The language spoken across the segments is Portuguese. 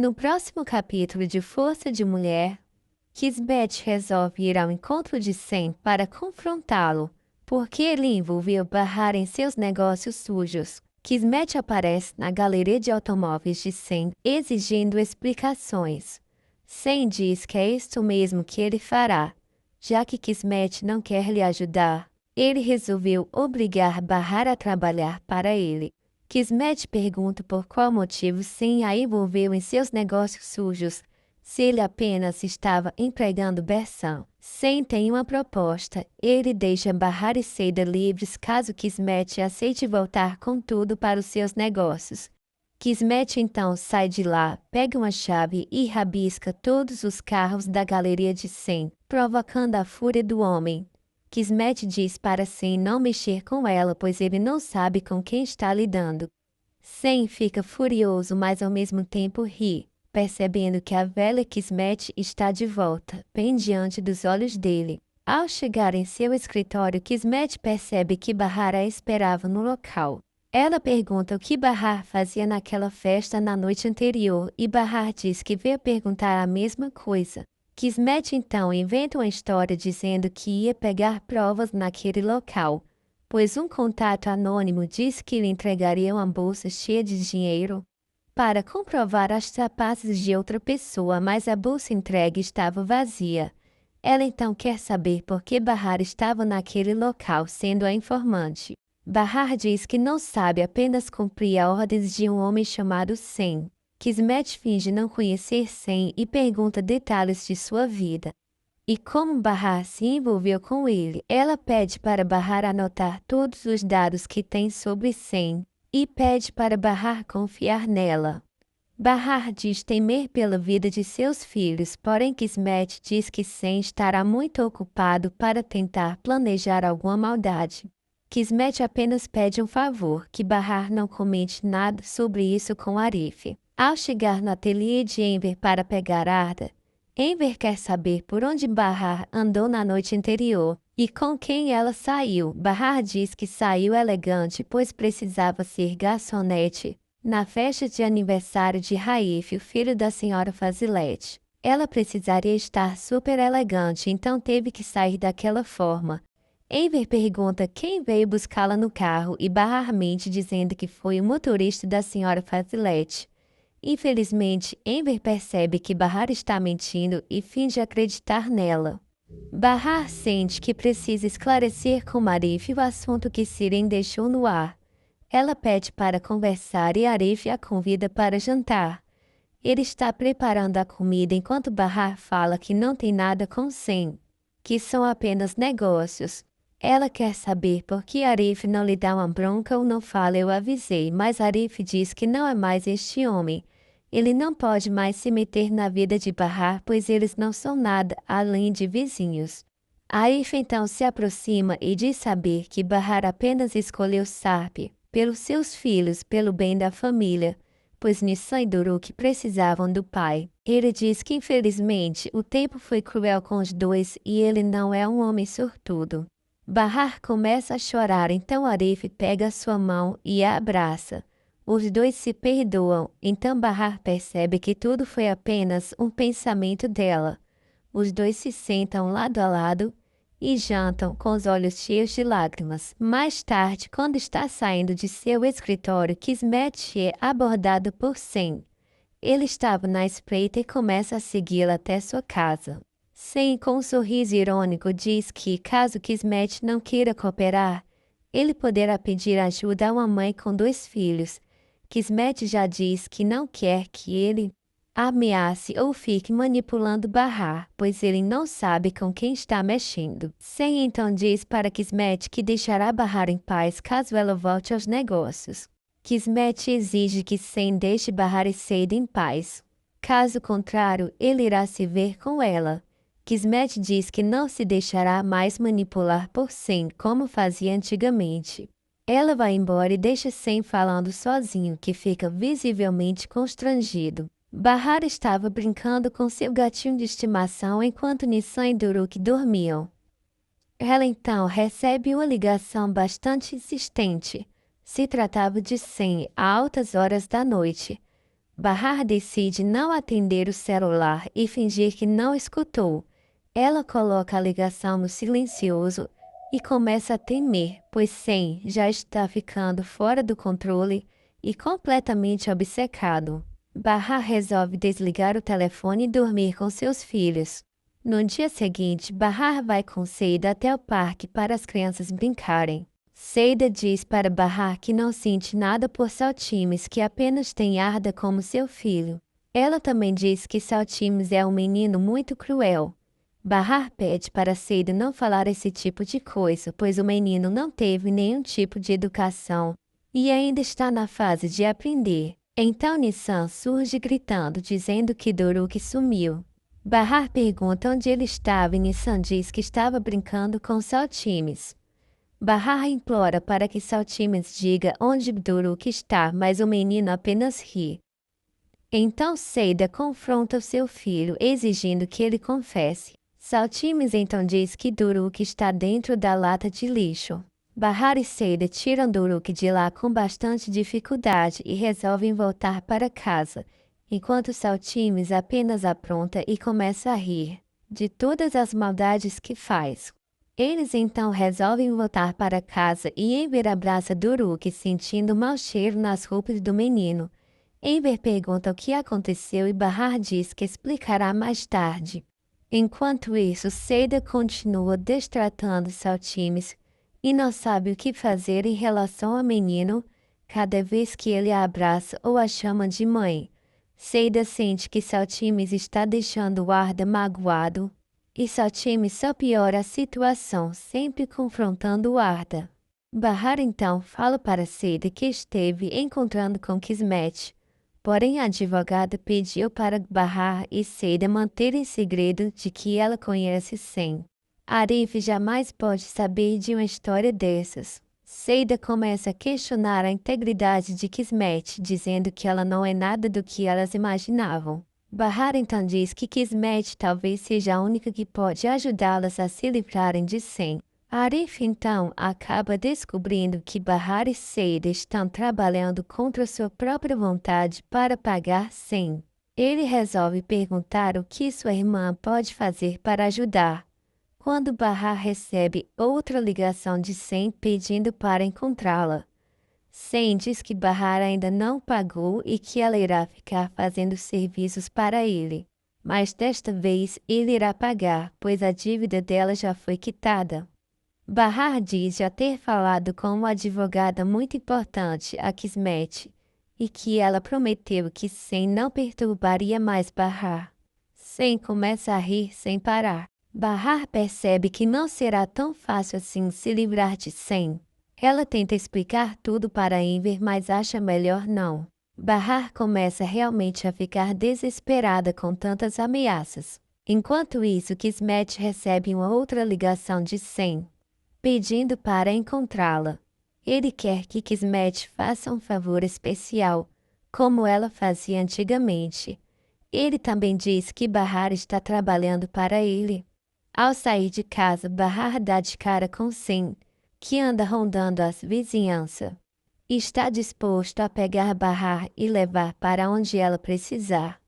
No próximo capítulo de Força de Mulher, Kismet resolve ir ao encontro de Sam para confrontá-lo, porque ele envolveu Bahar em seus negócios sujos. Kismet aparece na galeria de automóveis de Sam, exigindo explicações. Sam diz que é isto mesmo que ele fará. Já que Kismet não quer lhe ajudar, ele resolveu obrigar Bahar a trabalhar para ele. Kismet pergunta por qual motivo Sam a envolveu em seus negócios sujos, se ele apenas estava empregando Bersam. Sam tem uma proposta. Ele deixa Bahar e Seda livres caso Kismet aceite voltar com tudo para os seus negócios. Kismet então sai de lá, pega uma chave e rabisca todos os carros da galeria de Sam, provocando a fúria do homem. Kismet diz para Sam não mexer com ela, pois ele não sabe com quem está lidando. Sam fica furioso, mas ao mesmo tempo ri, percebendo que a velha Kismet está de volta, bem diante dos olhos dele. Ao chegar em seu escritório, Kismet percebe que Bahar a esperava no local. Ela pergunta o que Bahar fazia naquela festa na noite anterior e Bahar diz que veio perguntar a mesma coisa. Kismet então inventa uma história dizendo que ia pegar provas naquele local, pois um contato anônimo disse que lhe entregaria uma bolsa cheia de dinheiro para comprovar as trapaças de outra pessoa, mas a bolsa entregue estava vazia. Ela então quer saber por que Bahar estava naquele local, sendo a informante. Bahar diz que não sabe, apenas cumpria ordens de um homem chamado Sam. Kismet finge não conhecer Sam e pergunta detalhes de sua vida. E como Bahar se envolveu com ele, ela pede para Bahar anotar todos os dados que tem sobre Sam e pede para Bahar confiar nela. Bahar diz temer pela vida de seus filhos, porém Kismet diz que Sam estará muito ocupado para tentar planejar alguma maldade. Kismet apenas pede um favor, que Bahar não comente nada sobre isso com Arif. Ao chegar no ateliê de Enver para pegar Arda, Enver quer saber por onde Bahar andou na noite anterior e com quem ela saiu. Bahar diz que saiu elegante, pois precisava ser garçonete na festa de aniversário de Raif, o filho da senhora Fazilete. Ela precisaria estar super elegante, então teve que sair daquela forma. Enver pergunta quem veio buscá-la no carro e Bahar mente dizendo que foi o motorista da senhora Fazilete. Infelizmente, Enver percebe que Bahar está mentindo e finge acreditar nela. Bahar sente que precisa esclarecer com Arif o assunto que Siren deixou no ar. Ela pede para conversar e Arif a convida para jantar. Ele está preparando a comida enquanto Bahar fala que não tem nada com Sam, que são apenas negócios. Ela quer saber por que Arif não lhe dá uma bronca ou não fala eu avisei, mas Arif diz que não é mais este homem. Ele não pode mais se meter na vida de Bahar, pois eles não são nada além de vizinhos. Arif então se aproxima e diz saber que Bahar apenas escolheu Sarp pelos seus filhos, pelo bem da família, pois Nissan e Duruk precisavam do pai. Ele diz que infelizmente o tempo foi cruel com os dois e ele não é um homem sortudo. Bahar começa a chorar, então Arif pega sua mão e a abraça. Os dois se perdoam, então Bahar percebe que tudo foi apenas um pensamento dela. Os dois se sentam lado a lado e jantam com os olhos cheios de lágrimas. Mais tarde, quando está saindo de seu escritório, Kismet é abordado por Sam. Ele estava na espreita e começa a segui-la até sua casa. Sam, com um sorriso irônico, diz que, caso Kismet não queira cooperar, ele poderá pedir ajuda a uma mãe com 2 filhos. Kismet já diz que não quer que ele ameace ou fique manipulando Bahar, pois ele não sabe com quem está mexendo. Sam então diz para Kismet que deixará Bahar em paz caso ela volte aos negócios. Kismet exige que Sam deixe Bahar e Seda em paz. Caso contrário, ele irá se ver com ela. Kismet diz que não se deixará mais manipular por Sam como fazia antigamente. Ela vai embora e deixa Sam falando sozinho, que fica visivelmente constrangido. Bahar estava brincando com seu gatinho de estimação enquanto Nissan e Duruk dormiam. Ela então recebe uma ligação bastante insistente. Se tratava de Sam a altas horas da noite. Bahar decide não atender o celular e fingir que não escutou. Ela coloca a ligação no silencioso e começa a temer, pois Sam já está ficando fora do controle e completamente obcecado. Bahar resolve desligar o telefone e dormir com seus filhos. No dia seguinte, Bahar vai com Seida até o parque para as crianças brincarem. Seida diz para Bahar que não sente nada por Saltimes, que apenas tem Arda como seu filho. Ela também diz que Saltimes é um menino muito cruel. Bahar pede para Seida não falar esse tipo de coisa, pois o menino não teve nenhum tipo de educação e ainda está na fase de aprender. Então Nissan surge gritando, dizendo que Doruk sumiu. Bahar pergunta onde ele estava e Nissan diz que estava brincando com Saltimes. Bahar implora para que Saltimes diga onde Doruk está, mas o menino apenas ri. Então Seida confronta o seu filho, exigindo que ele confesse. Saltimes então diz que Doruk está dentro da lata de lixo. Bahar e Seida tiram Doruk de lá com bastante dificuldade e resolvem voltar para casa, enquanto Saltimes apenas apronta e começa a rir de todas as maldades que faz. Eles então resolvem voltar para casa e Amber abraça Doruk, sentindo mau cheiro nas roupas do menino. Amber pergunta o que aconteceu e Bahar diz que explicará mais tarde. Enquanto isso, Seida continua destratando Saltimes e não sabe o que fazer em relação ao menino cada vez que ele a abraça ou a chama de mãe. Seida sente que Saltimes está deixando Arda magoado e Saltimes só piora a situação, sempre confrontando Arda. Bahar então fala para Seida que esteve encontrando com Kismet, porém a advogada pediu para Bahar e Seida manterem segredo de que ela conhece Sam. Arif jamais pode saber de uma história dessas. Seida começa a questionar a integridade de Kismet, dizendo que ela não é nada do que elas imaginavam. Bahar então diz que Kismet talvez seja a única que pode ajudá-las a se livrarem de Sam. Arif então acaba descobrindo que Bahar e Seida estão trabalhando contra sua própria vontade para pagar Sam. Ele resolve perguntar o que sua irmã pode fazer para ajudar, quando Bahar recebe outra ligação de Sam pedindo para encontrá-la. Sam diz que Bahar ainda não pagou e que ela irá ficar fazendo serviços para ele. Mas desta vez ele irá pagar, pois a dívida dela já foi quitada. Bahar diz já ter falado com uma advogada muito importante, a Kismet, e que ela prometeu que Sam não perturbaria mais Bahar. Sam começa a rir sem parar. Bahar percebe que não será tão fácil assim se livrar de Sam. Ela tenta explicar tudo para Amber, mas acha melhor não. Bahar começa realmente a ficar desesperada com tantas ameaças. Enquanto isso, Kismet recebe uma outra ligação de Sam, pedindo para encontrá-la. Ele quer que Kismet faça um favor especial, como ela fazia antigamente. Ele também diz que Bahar está trabalhando para ele. Ao sair de casa, Bahar dá de cara com Sam, que anda rondando as vizinhanças. Está disposto a pegar Bahar e levar para onde ela precisar.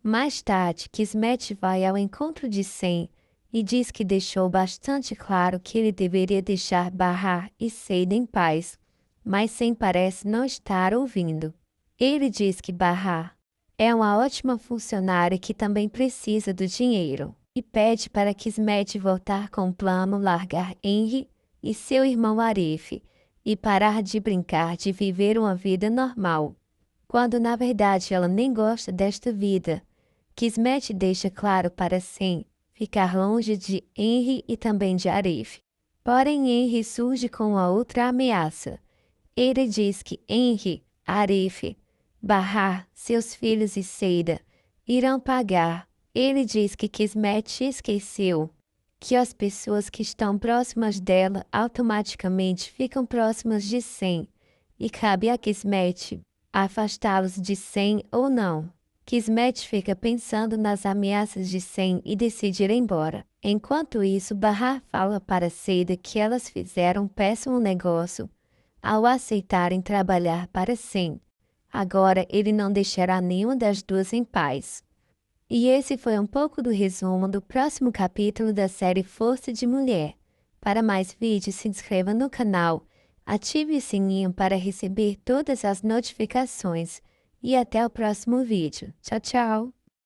Mais tarde, Kismet vai ao encontro de Sam e diz que deixou bastante claro que ele deveria deixar Bahar e Seida em paz, mas Sam parece não estar ouvindo. Ele diz que Bahar é uma ótima funcionária que também precisa do dinheiro e pede para Kismet voltar com o plano largar Henry e seu irmão Arif e parar de brincar de viver uma vida normal, quando na verdade ela nem gosta desta vida. Kismet deixa claro para Sam ficar longe de Henry e também de Arif. Porém, Henry surge com a outra ameaça. Ele diz que Henry, Arif, Bahar, seus filhos e Seida irão pagar. Ele diz que Kismet esqueceu que as pessoas que estão próximas dela automaticamente ficam próximas de Sam e cabe a Kismet afastá-los de Sam ou não. Kismet fica pensando nas ameaças de Sam e decide ir embora. Enquanto isso, Bahar fala para Seida que elas fizeram um péssimo negócio ao aceitarem trabalhar para Sam. Agora ele não deixará nenhuma das duas em paz. E esse foi um pouco do resumo do próximo capítulo da série Força de Mulher. Para mais vídeos, se inscreva no canal, ative o sininho para receber todas as notificações e até o próximo vídeo. Tchau, tchau!